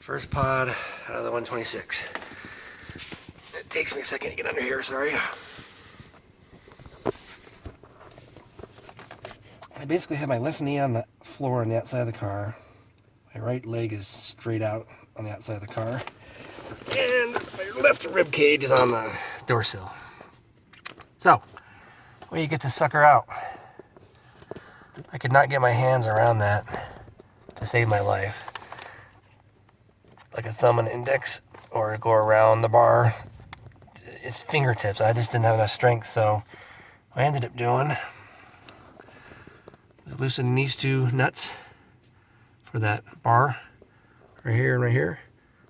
First pod out of the 126. It takes me a second to get under here, sorry. I basically have my left knee on the floor on the outside of the car. My right leg is straight out on the outside of the car. And my left rib cage is on the door sill. So, where do you get this sucker out? I could not get my hands around that to save my life. Like a thumb and index, or go around the bar. It's fingertips. I just didn't have enough strength, so what I ended up doing was loosening these two nuts for that bar right here and right here.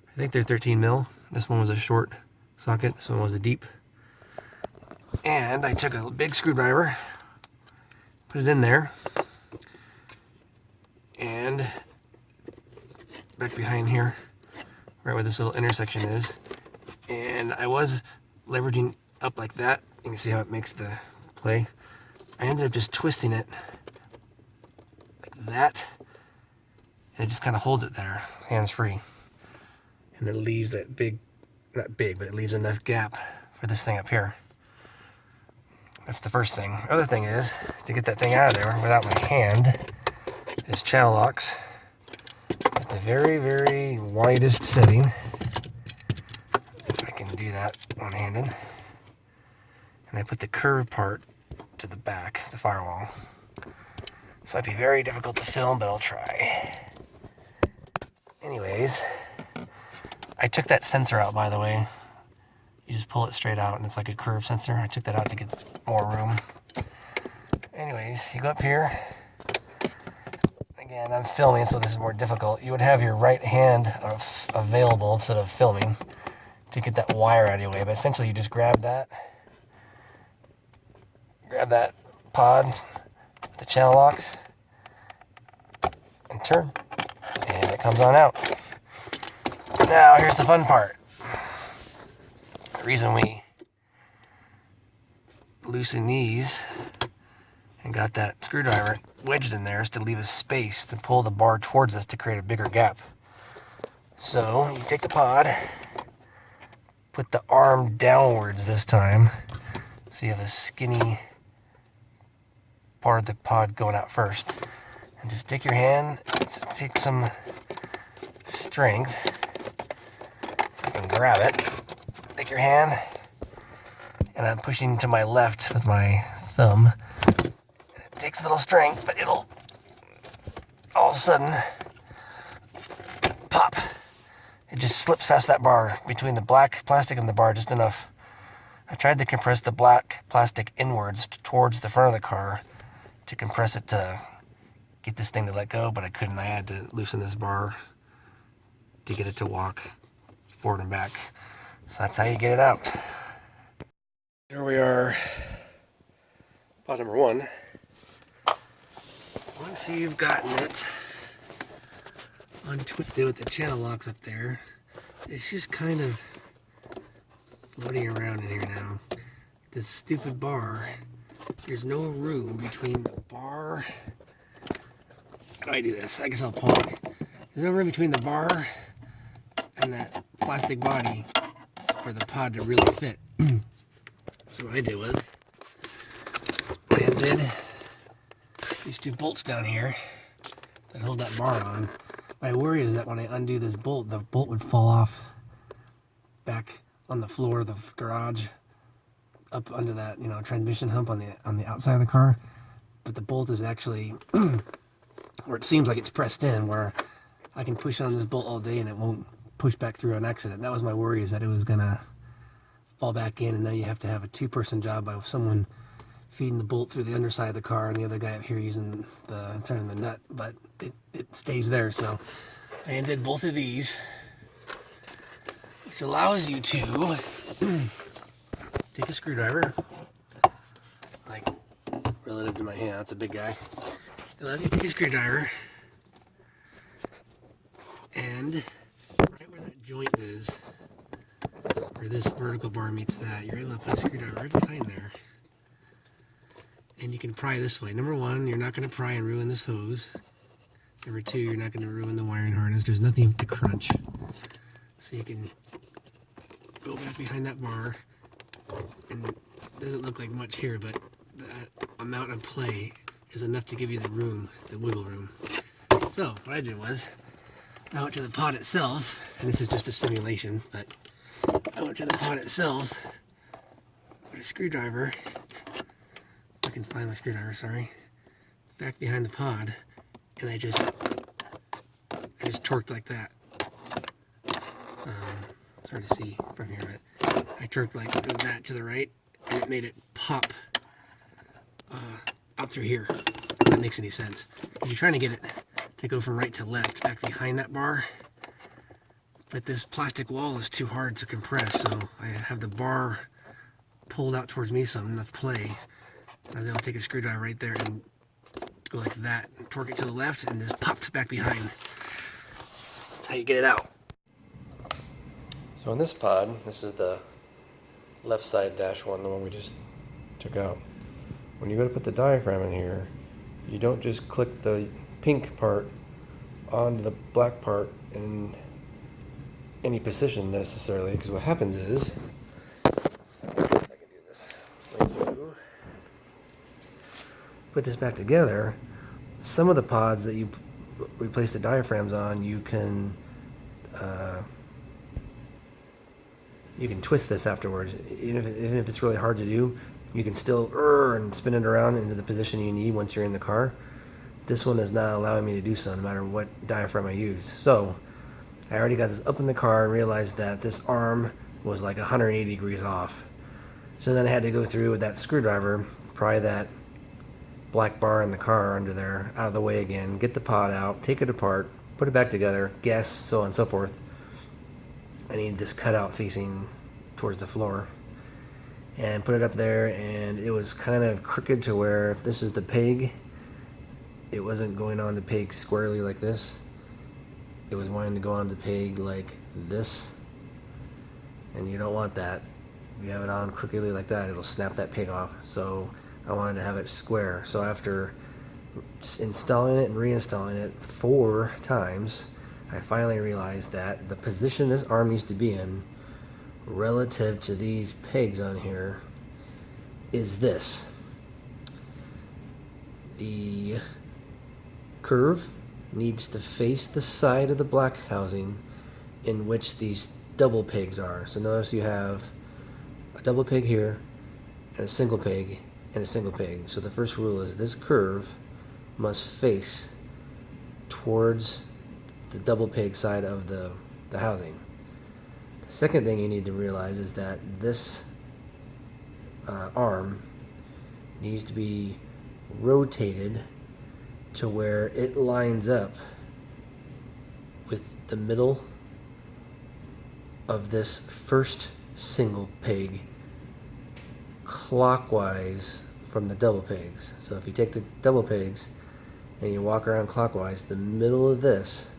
I think they're 13 mil. This one was a short socket, this one was a deep. And I took a big screwdriver, put it in there, and back behind here, right where this little intersection is. And I was leveraging up like that. You can see how it makes the play. I ended up just twisting it like that, and it just kind of holds it there, hands-free. And it leaves that big, not big, but it leaves enough gap for this thing up here. That's the first thing. Other thing is, to get that thing out of there without my hand, is channel locks at the very, very widest setting. If I can do that one-handed. And I put the curved part to the back, the firewall. So it'd be very difficult to film, but I'll try. Anyways, I took that sensor out, by the way. You just pull it straight out, and it's like a curved sensor. I took that out to get more room. Anyways, you go up here. Again, I'm filming, so this is more difficult. You would have your right hand available instead of filming to get that wire out of your way. But essentially, you just grab that pod with the channel locks and turn, and it comes on out. Now, here's the fun part. The reason we loosened these and got that screwdriver wedged in there is to leave a space to pull the bar towards us to create a bigger gap. So you take the pod, put the arm downwards this time, so you have a skinny part of the pod going out first. And just take your hand, take some strength, you can grab it. Take your hand, and I'm pushing to my left with my thumb. It takes a little strength, but it'll all of a sudden pop. It just slips past that bar between the black plastic and the bar just enough. I tried to compress the black plastic inwards towards the front of the car to compress it to get this thing to let go, but I couldn't. I had to loosen this bar to get it to walk forward and back. So that's how you get it out. Here we are, pod number 1. Once you've gotten it untwisted with the channel locks up there, it's just kind of floating around in here now. This stupid bar, there's no room between the bar. How do I do this? I guess I'll pull it. There's no room between the bar and that plastic body for the pod to really fit. So what I did was landed these 2 bolts down here that hold that bar on. My worry is that when I undo this bolt, the bolt would fall off back on the floor of the garage, up under that, transmission hump on the outside of the car. But the bolt is actually where it seems like it's pressed in, where I can push on this bolt all day and it won't push back through an accident. That was my worry, is that it was gonna fall back in, and now you have to have a 2-person job by someone feeding the bolt through the underside of the car and the other guy up here using turning the nut, but it stays there. So I undid both of these, which allows you to take a screwdriver, like relative to my hand, that's a big guy. It allows you to take a screwdriver, and right where that joint is, where this vertical bar meets that, you're able to put a screwdriver right behind there. And you can pry this way. Number 1, you're not going to pry and ruin this hose. Number 2, you're not going to ruin the wiring harness. There's nothing to crunch. So you can go back behind that bar, and it doesn't look like much here, but that amount of play is enough to give you the room, the wiggle room. So what I did was, I went to the pod itself, and this is just a simulation, but I went to the pod itself with a screwdriver. If I can find my screwdriver, sorry. Back behind the pod, and I just torqued like that. It's hard to see from here, but I torqued like that to the right, and it made it pop out through here. If that makes any sense. Because you're trying to get it to go from right to left back behind that bar, but this plastic wall is too hard to compress, so I have the bar pulled out towards me, so enough play. I was able to take a screwdriver right there and go like that, and torque it to the left, and just popped back behind. That's how you get it out. So on this pod, this is the left side dash one, the one we just took out. When you go to put the diaphragm in here, you don't just click the pink part onto the black part in any position necessarily, because what happens is, if I can do this, when you put this back together, some of the pods that you replace the diaphragms on, you can twist this afterwards. Even if it's really hard to do, you can still and spin it around into the position you need once you're in the car. This one is not allowing me to do so no matter what diaphragm I use. So I already got this up in the car and realized that this arm was like 180 degrees off. So then I had to go through with that screwdriver, pry that black bar in the car under there out of the way again, get the pod out, take it apart, put it back together, guess, so on and so forth. I need this cutout facing towards the floor, and put it up there, and it was kind of crooked to where if this is the peg, it wasn't going on the peg squarely like this. It was wanting to go on the peg like this, and you don't want that. If you have it on crookedly like that, it'll snap that peg off. So I wanted to have it square. So after installing it and reinstalling it 4 times, I finally realized that the position this arm needs to be in relative to these pegs on here is this. The curve needs to face the side of the black housing in which these double pegs are. So notice you have a double peg here and a single peg and a single peg. So the first rule is this curve must face towards the double peg side of the housing. The second thing you need to realize is that this arm needs to be rotated to where it lines up with the middle of this first single peg clockwise from the double pegs. So if you take the double pegs and you walk around clockwise, the middle of this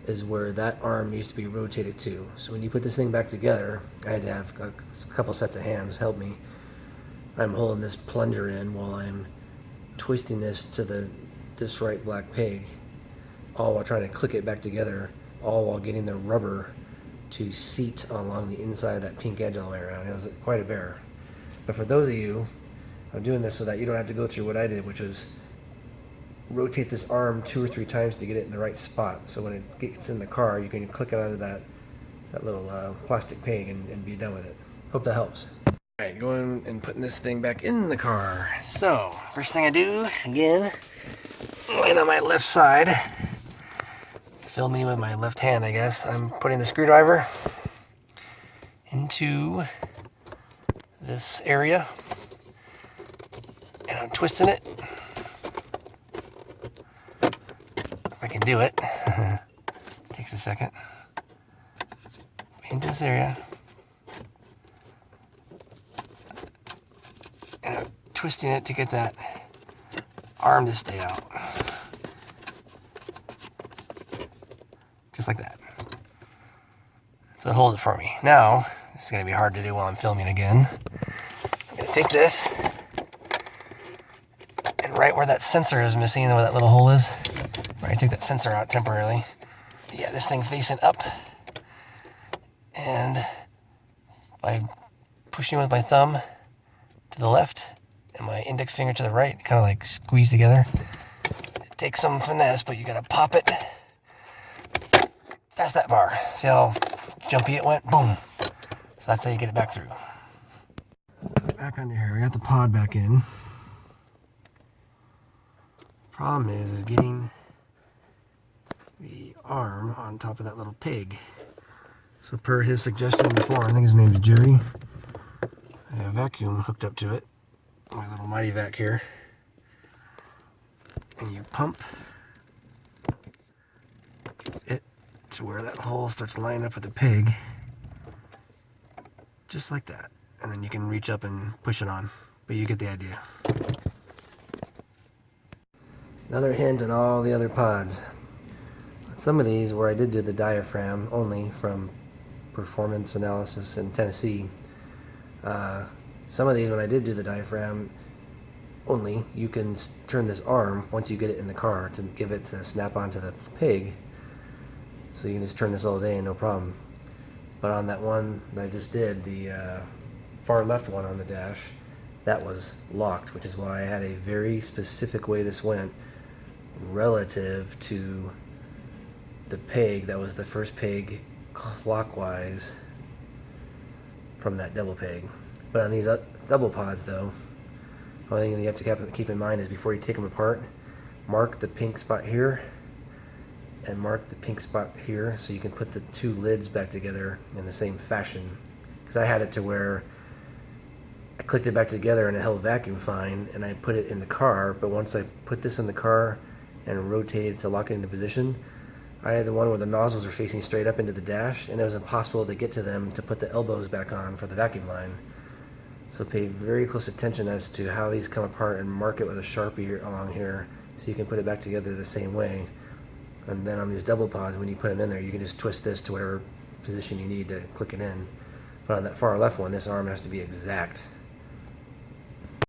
is where that arm needs to be rotated to. So when you put this thing back together, I had to have a couple sets of hands help me. I'm holding this plunger in while I'm twisting this to this right black peg, all while trying to click it back together, all while getting the rubber to seat along the inside of that pink edge all the way around. It was quite a bear. But for those of you, I'm doing this so that you don't have to go through what I did, which was rotate this arm 2 or 3 times to get it in the right spot. So when it gets in the car, you can click it onto that little plastic peg and be done with it. Hope that helps. Alright, going and putting this thing back in the car. So, first thing I do, again, laying on my left side, fill me with my left hand, I guess. I'm putting the screwdriver into this area, and I'm twisting it. If I can do it. Takes a second. Into this area. And I'm twisting it to get that arm to stay out. Just like that. So it holds it for me. Now, this is going to be hard to do while I'm filming again. I'm going to take this, and right where that sensor is missing, where that little hole is, right, take that sensor out temporarily. Yeah, this thing facing up. And by pushing with my thumb to the left and my index finger to the right, kind of like squeeze together. It takes some finesse, but you gotta pop it past that bar. See how jumpy it went? Boom. So that's how you get it back through. Back under here, we got the pod back in. Problem is getting the arm on top of that little pig. So per his suggestion before, I think his name's Jerry, I have a vacuum hooked up to it, my little mighty vac here, and you pump it to where that hole starts lining up with the pig, just like that, and then you can reach up and push it on, but you get the idea. Another hint on all the other pods. Some of these where I did do the diaphragm only from performance analysis in Tennessee, some of these when I did do the diaphragm only, you can turn this arm once you get it in the car to give it to snap onto the pig, so you can just turn this all day and no problem. But on that one that I just did, the far left one on the dash, that was locked, which is why I had a very specific way this went relative to the peg. That was the first peg clockwise from that double peg. But on these double pods though, the only thing you have to keep in mind is before you take them apart, mark the pink spot here and mark the pink spot here so you can put the two lids back together in the same fashion. Because I had it to where I clicked it back together and it held vacuum fine, and I put it in the car, but once I put this in the car and rotated to lock it into position, I had the one where the nozzles are facing straight up into the dash, and it was impossible to get to them to put the elbows back on for the vacuum line. So pay very close attention as to how these come apart and mark it with a Sharpie along here so you can put it back together the same way. And then on these double pods, when you put them in there, you can just twist this to whatever position you need to click it in. But on that far left one, this arm has to be exact.